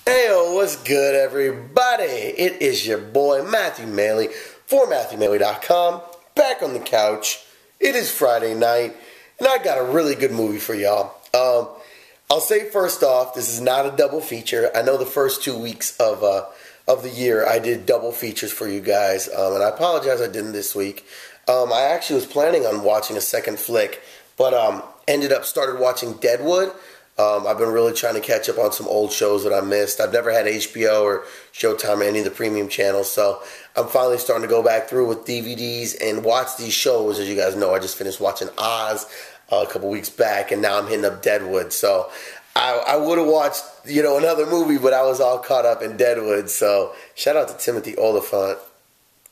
Heyo, what's good, everybody? It is your boy Matthew Maley for MatthewMaley.com, back on the couch. It is Friday night, and I got a really good movie for y'all. I'll say first off, this is not a double feature. I know the first 2 weeks of the year I did double features for you guys, and I apologize I didn't this week. I actually was planning on watching a second flick, but ended up started watching Deadwood. I've been really trying to catch up on some old shows that I missed. I've never had HBO or Showtime or any of the premium channels, so I'm finally starting to go back through with DVDs and watch these shows. As you guys know, I just finished watching Oz a couple weeks back, and now I'm hitting up Deadwood. So I would have watched, another movie, but I was all caught up in Deadwood. So shout out to Timothy Oliphant.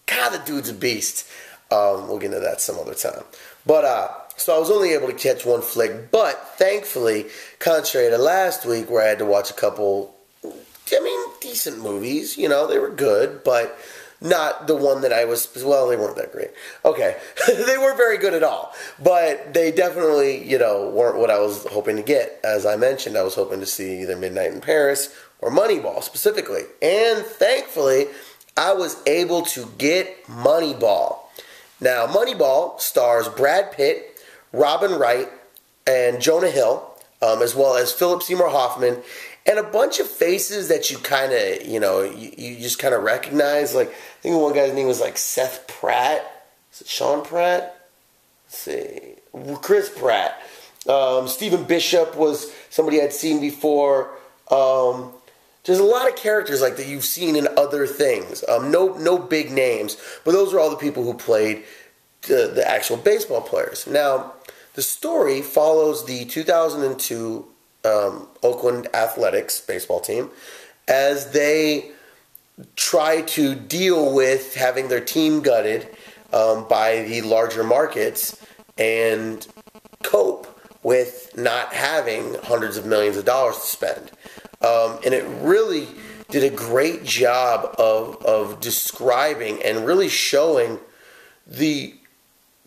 God, the dude's a beast. We'll get into that some other time. But so I was only able to catch one flick, but thankfully, contrary to last week where I had to watch a couple, decent movies, they were good, but not the one that I was, well, they weren't that great. Okay, they weren't very good at all, but they definitely, weren't what I was hoping to get. As I mentioned, I was hoping to see either Midnight in Paris or Moneyball specifically, and thankfully, I was able to get Moneyball. Now, Moneyball stars Brad Pitt, Robin Wright, and Jonah Hill, as well as Philip Seymour Hoffman, and a bunch of faces that you kind of, you just kind of recognize. Like, I think one guy's name was like Seth Pratt. Is it Sean Pratt? Let's see. Chris Pratt. Stephen Bishop was somebody I'd seen before. There's a lot of characters like that you've seen in other things. No big names, but those are all the people who played the actual baseball players. Now, the story follows the 2002 Oakland Athletics baseball team as they try to deal with having their team gutted by the larger markets and cope with not having hundreds of millions of dollars to spend. And it really did a great job of describing and really showing the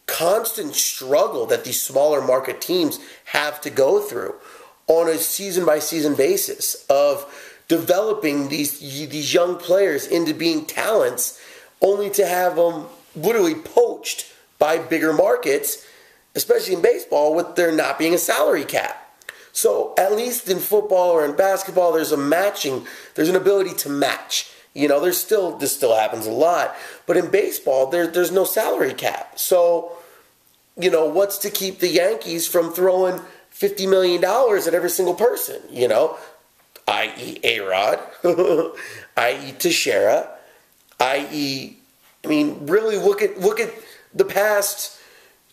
constant struggle that these smaller market teams have to go through on a season-by-season basis of developing these young players into being talents only to have them literally poached by bigger markets, especially in baseball, with there not being a salary cap. So at least in football or in basketball, there's an ability to match. This still happens a lot, but in baseball, there's no salary cap. So, what's to keep the Yankees from throwing $50 million at every single person? I.e. A-Rod, i.e. Teixeira, really look at the past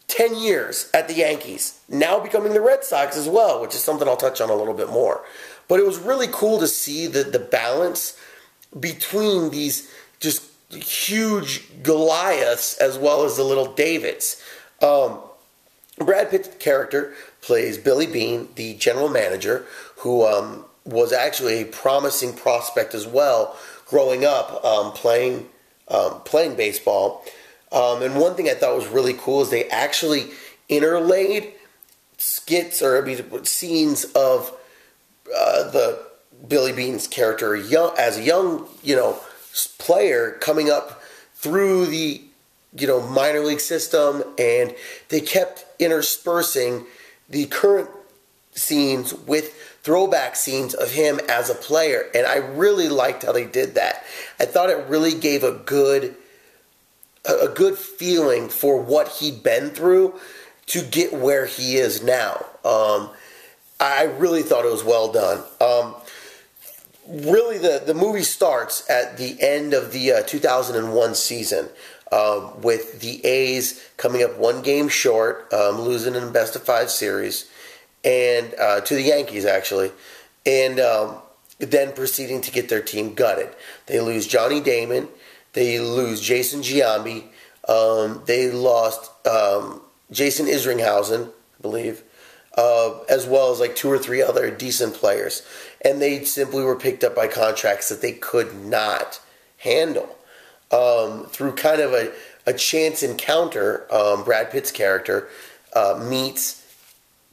10 years at the Yankees, now becoming the Red Sox as well, which is something I'll touch on a little bit more. But it was really cool to see the balance between these just huge Goliaths as well as the little Davids. Brad Pitt's character plays Billy Beane, the general manager, who was actually a promising prospect as well growing up playing baseball. And one thing I thought was really cool is they actually interlaid skits or scenes of the Billy Beane's character as a young player coming up through the minor league system, and they kept interspersing the current scenes with throwback scenes of him as a player, and I really liked how they did that. I thought it really gave a good feeling for what he'd been through to get where he is now. I really thought it was well done. Really, the movie starts at the end of the 2001 season with the A's coming up one game short, losing in a best-of-5 series, and to the Yankees, actually, and then proceeding to get their team gutted. They lose Johnny Damon. They lose Jason Giambi. They lost Jason Isringhausen, I believe, as well as like 2 or 3 other decent players. And they simply were picked up by contracts that they could not handle. Through kind of a chance encounter, Brad Pitt's character meets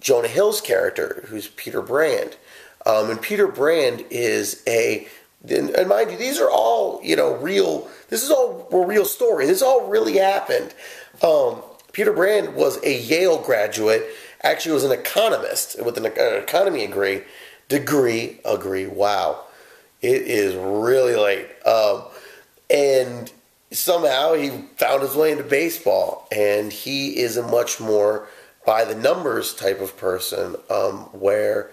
Jonah Hill's character, who's Peter Brand. And Peter Brand is and mind you, these are all, real, this is all a real story. This all really happened. Peter Brand was a Yale graduate, actually was an economist with an economy degree, wow. It is really late. And somehow he found his way into baseball, and he is a much more by the numbers type of person, where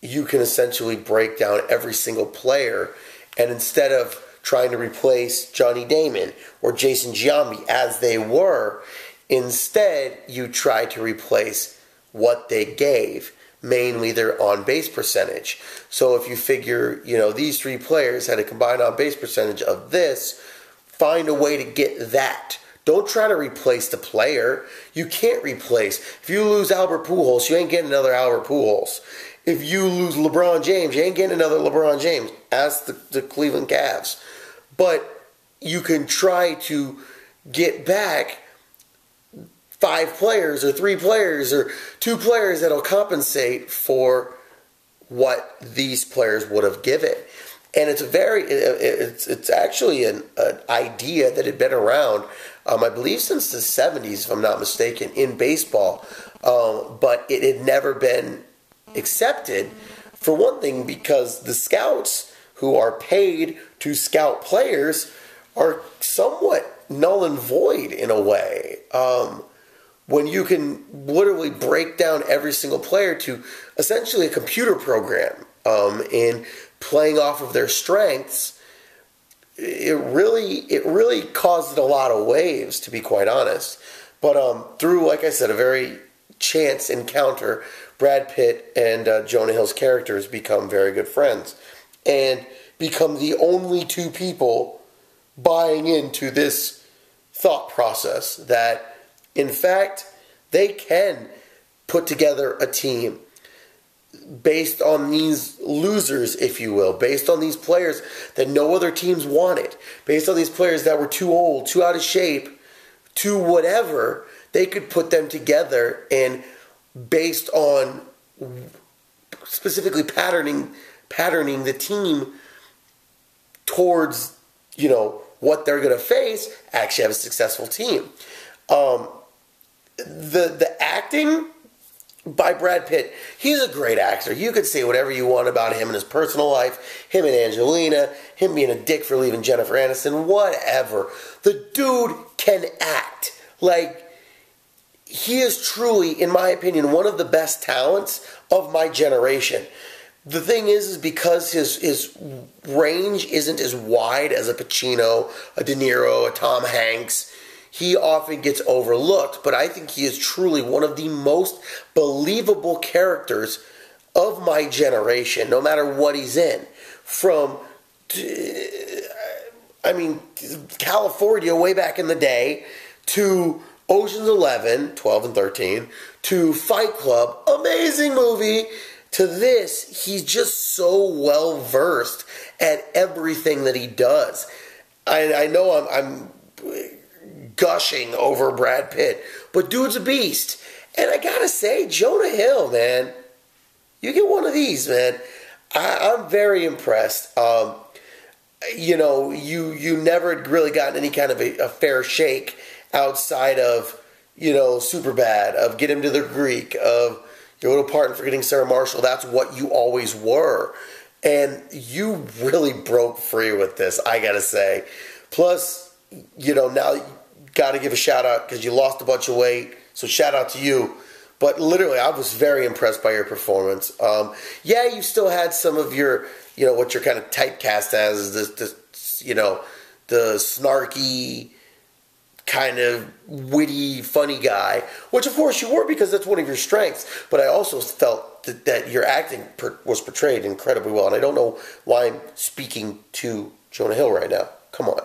you can essentially break down every single player, and instead of trying to replace Johnny Damon or Jason Giambi as they were, instead you try to replace what they gave, mainly their on-base percentage. So if you figure, these three players had a combined on-base percentage of this, find a way to get that. Don't try to replace the player. You can't replace. If you lose Albert Pujols, you ain't getting another Albert Pujols. If you lose LeBron James, you ain't getting another LeBron James. Ask the Cleveland Cavs. But you can try to get back 5 players or 3 players or 2 players that'll compensate for what these players would have given. And it's actually an idea that had been around, I believe since the 70s, if I'm not mistaken, in baseball. But it had never been accepted, for one thing, because the scouts who are paid to scout players are somewhat null and void in a way. When you can literally break down every single player to essentially a computer program, and playing off of their strengths, it really caused a lot of waves, to be quite honest. But through, like I said, a very chance encounter, Brad Pitt and Jonah Hill's characters become very good friends and become the only 2 people buying into this thought process that, in fact, they can put together a team based on these losers, if you will, based on these players that no other teams wanted, based on these players that were too old, too out of shape, too whatever. They could put them together, and based on specifically patterning the team towards, what they're going to face, actually have a successful team. The acting by Brad Pitt, he's a great actor. You could say whatever you want about him in his personal life, him and Angelina, him being a dick for leaving Jennifer Aniston, whatever. The dude can act. He is truly, in my opinion, one of the best talents of my generation. The thing is because his range isn't as wide as a Pacino, a De Niro, a Tom Hanks, he often gets overlooked, but I think he is truly one of the most believable characters of my generation, no matter what he's in. From, California way back in the day, to Ocean's 11, 12 and 13, to Fight Club, amazing movie, to this, he's just so well versed at everything that he does. I know I'm gushing over Brad Pitt, but dude's a beast. And I gotta say, Jonah Hill, man, you get one of these, man. I'm very impressed. You never really gotten any kind of a fair shake outside of, Superbad, of Get Him to the Greek, of Your Little Part in Forgetting Sarah Marshall. That's what you always were. And you really broke free with this, I gotta say. Plus, now you gotta give a shout out because you lost a bunch of weight. So shout out to you. But literally, I was very impressed by your performance. You still had some of your, what you're kind of typecast as, the snarky, kind of witty, funny guy, which of course you were because that's one of your strengths. But I also felt that your acting was portrayed incredibly well. And I don't know why I'm speaking to Jonah Hill right now. Come on.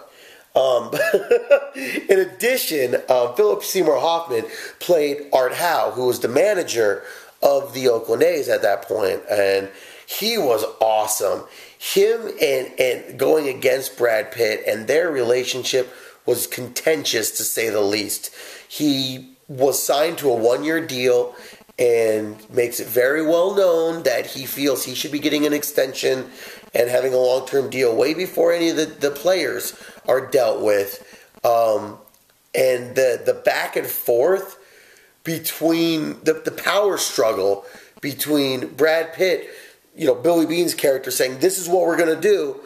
In addition, Philip Seymour Hoffman played Art Howe, who was the manager of the Oakland A's at that point, and he was awesome. Him and going against Brad Pitt, and their relationship was contentious to say the least. He was signed to a 1-year deal, and makes it very well known that he feels he should be getting an extension and having a long-term deal way before any of the players are dealt with. And the back and forth between the power struggle between Brad Pitt, Billy Bean's character saying, this is what we're going to do,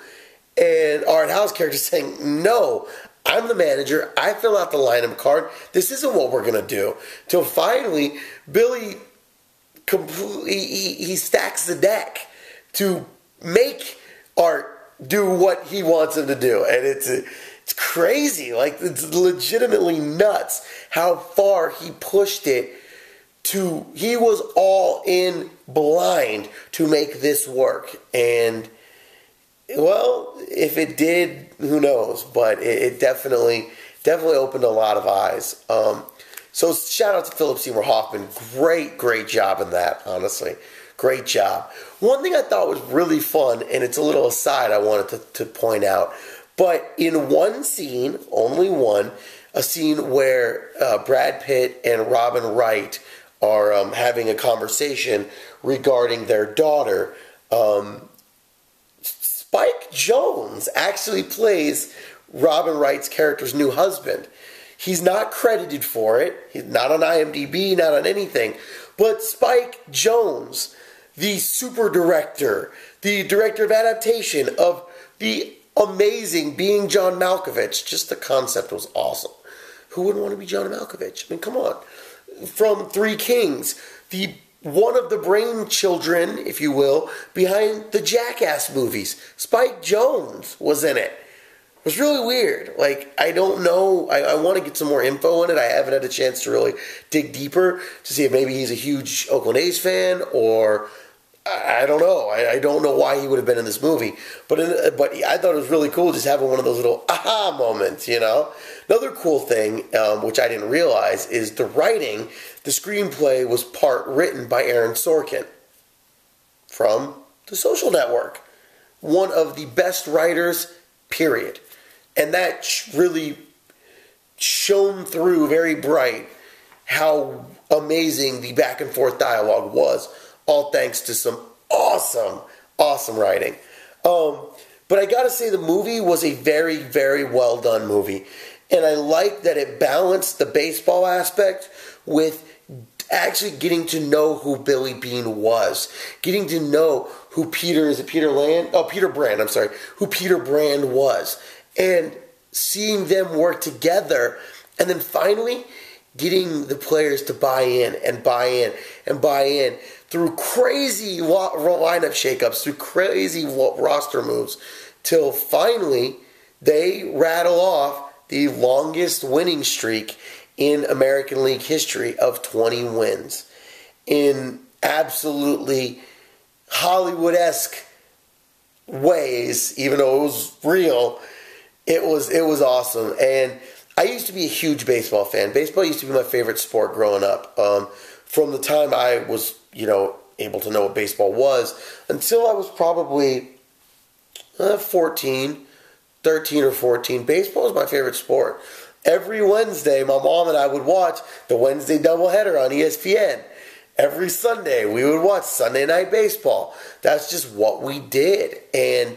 and Art Howe's character saying, no, I'm the manager. I fill out the lineup card. This isn't what we're going to do. Till finally, Billy he stacks the deck to make Art do what he wants him to do. And it's crazy. Like, it's legitimately nuts how far he pushed it to. He was all in blind to make this work. And, well, if it did, who knows? But it definitely opened a lot of eyes. So shout out to Philip Seymour Hoffman. Great job in that, honestly. Great job. One thing I thought was really fun, and it's a little aside I wanted to point out, but in one scene, only one, a scene where Brad Pitt and Robin Wright are having a conversation regarding their daughter, Spike Jonze actually plays Robin Wright's character's new husband. He's not credited for it. He's not on IMDb, not on anything. But Spike Jonze, the super director, the director of adaptation of the amazing Being John Malkovich, just the concept was awesome. Who wouldn't want to be John Malkovich? I mean, come on. From Three Kings, one of the brain children, if you will, behind the Jackass movies. Spike Jonze was in it. It was really weird. Like, I don't know. I want to get some more info on it. I haven't had a chance to really dig deeper to see if maybe he's a huge Oakland A's fan, or I don't know. I don't know why he would have been in this movie. But I thought it was really cool just having one of those little aha moments, Another cool thing, which I didn't realize, is the writing. The screenplay was part written by Aaron Sorkin from The Social Network. One of the best writers, period. And that really shone through very bright how amazing the back and forth dialogue was, all thanks to some awesome writing. But I gotta say, the movie was a very, very well done movie. And I like that it balanced the baseball aspect with actually getting to know who Billy Bean was. Getting to know who Peter Brand was. And seeing them work together, and then finally getting the players to buy in through crazy lineup shakeups, through crazy roster moves, till finally they rattle off the longest winning streak in American League history of 20 wins. In absolutely Hollywood-esque ways, even though it was real. It was awesome. And I used to be a huge baseball fan. Baseball used to be my favorite sport growing up. From the time I was, able to know what baseball was, until I was probably 13 or 14. Baseball was my favorite sport. Every Wednesday, my mom and I would watch the Wednesday doubleheader on ESPN. Every Sunday, we would watch Sunday Night Baseball. That's just what we did. And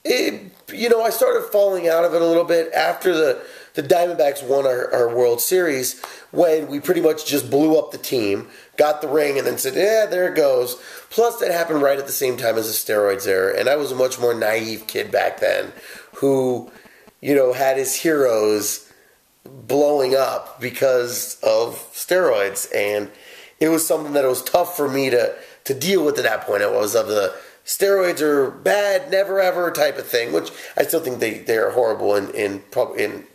I started falling out of it a little bit after the Diamondbacks won our World Series, when we pretty much just blew up the team, got the ring, and then said, yeah, there it goes. Plus, that happened right at the same time as the steroids era, and I was a much more naive kid back then who, had his heroes blowing up because of steroids, and it was something that it was tough for me to deal with at that point. It was of the steroids are bad, never ever type of thing, which I still think they are horrible in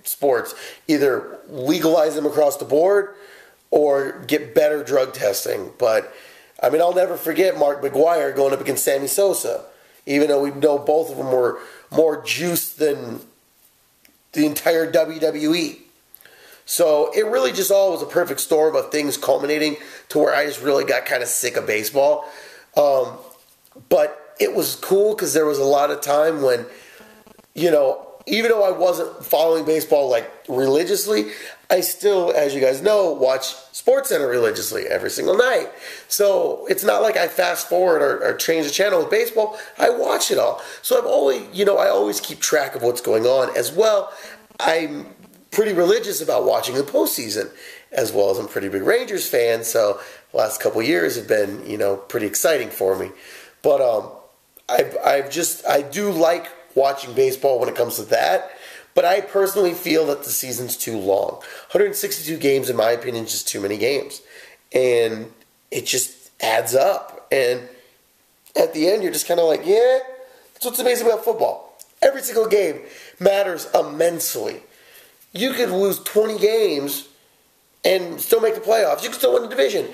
sports. Either legalize them across the board or get better drug testing. But, I'll never forget Mark McGwire going up against Sammy Sosa, even though we know both of them were more juiced than the entire WWE. So it really just all was a perfect storm of things culminating to where I just really got kind of sick of baseball. But it was cool because there was a lot of time when, even though I wasn't following baseball like religiously, I still, as you guys know, watch SportsCenter religiously every single night. So it's not like I fast forward or change the channel with baseball. I watch it all. So I always keep track of what's going on as well. I'm pretty religious about watching the postseason, as well as I'm a pretty big Rangers fan. So the last couple of years have been, pretty exciting for me. But I do like watching baseball when it comes to that, but I personally feel that the season's too long. 162 games, in my opinion, is just too many games. And it just adds up. And at the end, you're just kind of like, yeah, that's what's amazing about football. Every single game matters immensely. You could lose 20 games and still make the playoffs. You could still win the division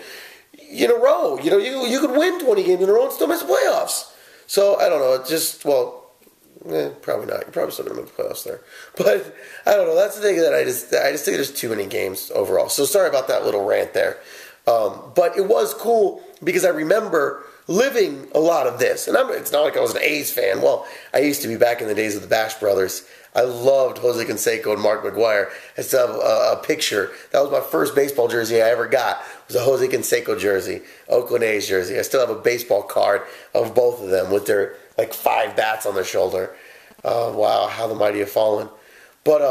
in a row. You could win 20 games in a row and still miss the playoffs. So, I don't know. It just, probably not. You're probably still going to make the playoffs there. But, I don't know. That's the thing that I just think there's too many games overall. So, sorry about that little rant there. But it was cool because I remember living a lot of this. And it's not like I was an A's fan. Well, I used to be back in the days of the Bash Brothers. I loved Jose Canseco and Mark McGwire. I still have a picture. That was my first baseball jersey I ever got. It was a Jose Canseco jersey, Oakland A's jersey. I still have a baseball card of both of them with their 5 bats on their shoulder. Wow, how the mighty have fallen. But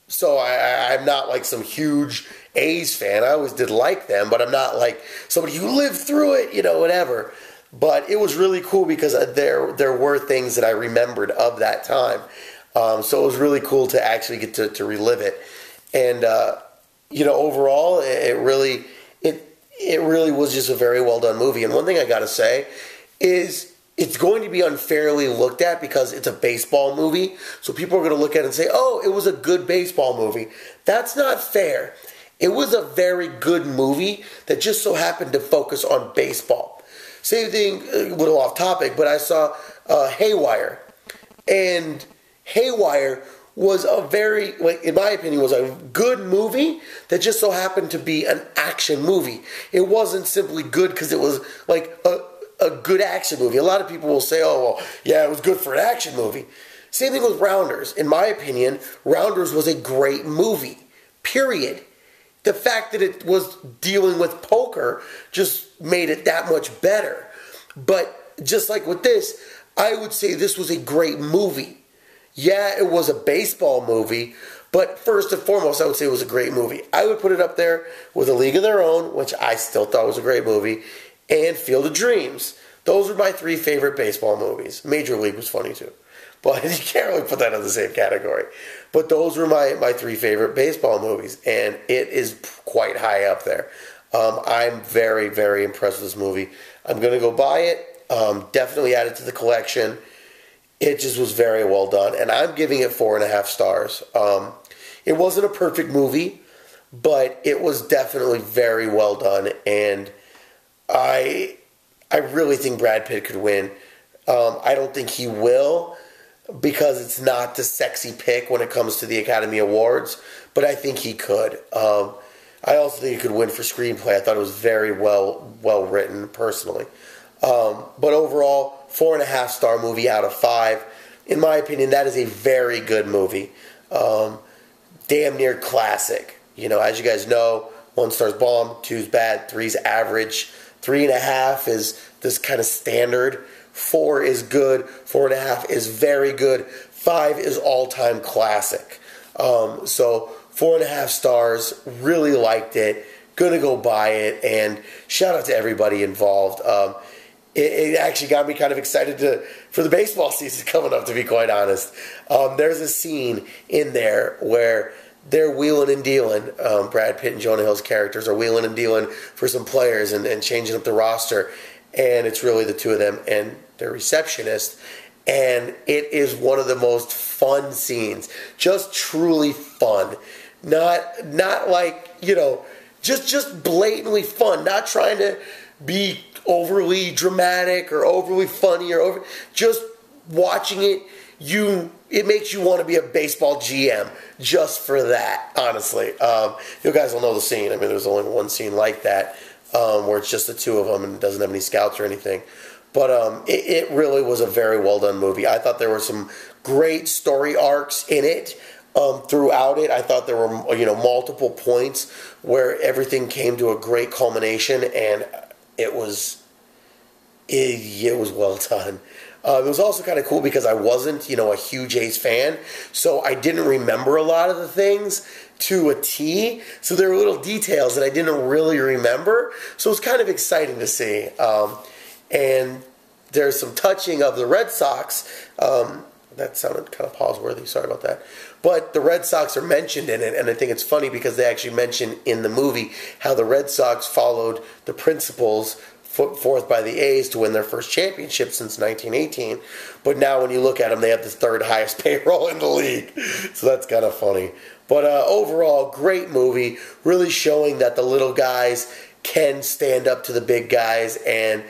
so I'm not like some huge A's fan. I always did like them, but I'm not like somebody who lived through it, whatever. But it was really cool because there were things that I remembered of that time. So it was really cool to actually get to relive it. And, overall, it really was just a very well done movie. And one thing I got to say is it's going to be unfairly looked at because it's a baseball movie. So people are going to look at it and say, oh, it was a good baseball movie. That's not fair. It was a very good movie that just so happened to focus on baseball. Same thing, a little off topic, but I saw Haywire. And Haywire was in my opinion, was a good movie that just so happened to be an action movie. It wasn't simply good because it was like a good action movie. A lot of people will say, oh, well, yeah, it was good for an action movie. Same thing with Rounders. In my opinion, Rounders was a great movie, period. The fact that it was dealing with poker just made it that much better. But just like with this, I would say this was a great movie. Yeah, it was a baseball movie, but first and foremost, I would say it was a great movie. I would put it up there with A League of Their Own, which I still thought was a great movie, and Field of Dreams. Those are my 3 favorite baseball movies. Major League was funny too, but you can't really put that in the same category. But those were my 3 favorite baseball movies, and it is quite high up there. I'm very, very impressed with this movie. I'm going to go buy it, definitely add it to the collection. It just was very well done, and I'm giving it 4.5 stars. It wasn't a perfect movie, but it was definitely very well done, and I really think Brad Pitt could win. I don't think he will because it's not the sexy pick when it comes to the Academy Awards, but I think he could. I also think he could win for screenplay. I thought it was very well written, personally. But overall, 4.5 star movie out of 5. In my opinion, that is a very good movie. Damn near classic. As you guys know, 1 star's bomb, 2's bad, 3's average, 3.5 is this kind of standard, 4 is good, 4.5 is very good, 5 is all-time classic. So 4.5 stars, really liked it, gonna go buy it, and shout out to everybody involved. It actually got me kind of excited for the baseball season coming up, to be quite honest. There's a scene in there where they're wheeling and dealing. Brad Pitt and Jonah Hill's characters are wheeling and dealing for some players and changing up the roster. And it's really the 2 of them and their receptionist. And it is one of the most fun scenes. Just truly fun. Not like, just blatantly fun. Not trying to be overly dramatic or overly funny or just watching it, it makes you want to be a baseball GM just for that, honestly. You guys will know the scene. I mean, there's only one scene like that where it's just the 2 of them and it doesn't have any scouts or anything. But it really was a very well done movie. I thought there were some great story arcs in it. Throughout it, I thought there were multiple points where everything came to a great culmination, and it was well done. It was also kind of cool because I wasn't a huge Ace fan, so I didn't remember a lot of the things to a T. So there were little details that I didn't really remember. So it was kind of exciting to see. And there's some touching of the Red Sox. That sounded kind of pause-worthy. Sorry about that. But the Red Sox are mentioned in it, and I think it's funny because they actually mention in the movie how the Red Sox followed the principles put forth by the A's to win their first championship since 1918. But now when you look at them, they have the third highest payroll in the league. So that's kind of funny. But overall, great movie, really showing that the little guys can stand up to the big guys and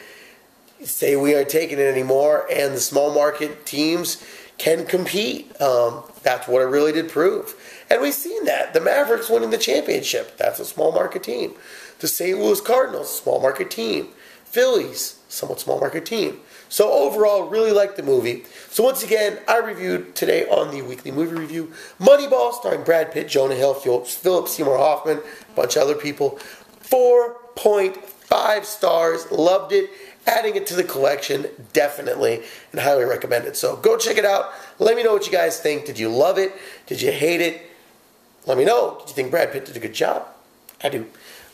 say we aren't taking it anymore, and the small market teams can compete. That's what it really did prove. And we've seen that. The Mavericks winning the championship, that's a small market team. The St. Louis Cardinals, small market team. Phillies, somewhat small market team. So overall, really liked the movie. So once again, I reviewed today on the weekly movie review Moneyball, starring Brad Pitt, Jonah Hill, Philip Seymour Hoffman, a bunch of other people. 4.5 stars. Loved it. Adding it to the collection, definitely, and highly recommend it. So go check it out. Let me know what you guys think. Did you love it? Did you hate it? Let me know. Did you think Brad Pitt did a good job? I do.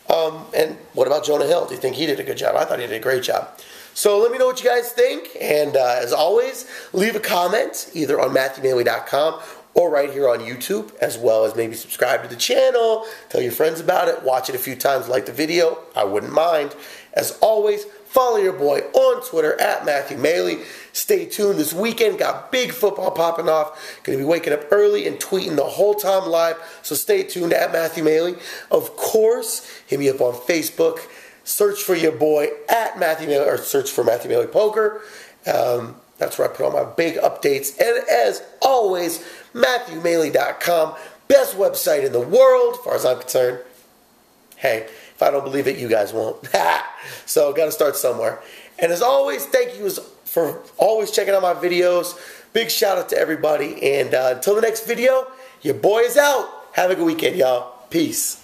And what about Jonah Hill? Do you think he did a good job? I thought he did a great job. So let me know what you guys think. And as always, leave a comment either on MatthewMaley.com or right here on YouTube, as well as maybe subscribe to the channel. Tell your friends about it. Watch it a few times. Like the video. I wouldn't mind. As always, follow your boy on Twitter at Matthew Maley. Stay tuned. This weekend got big football popping off. Going to be waking up early and tweeting the whole time live. So stay tuned at Matthew Maley. Of course, hit me up on Facebook. Search for your boy at Matthew Maley, or search for Matthew Maley Poker. That's where I put all my big updates. And as always, MatthewMaley.com. Best website in the world, as far as I'm concerned. Hey, if I don't believe it, you guys won't. So, got to start somewhere. And as always, thank you for always checking out my videos. Big shout out to everybody. And until the next video, your boy is out. Have a good weekend, y'all. Peace.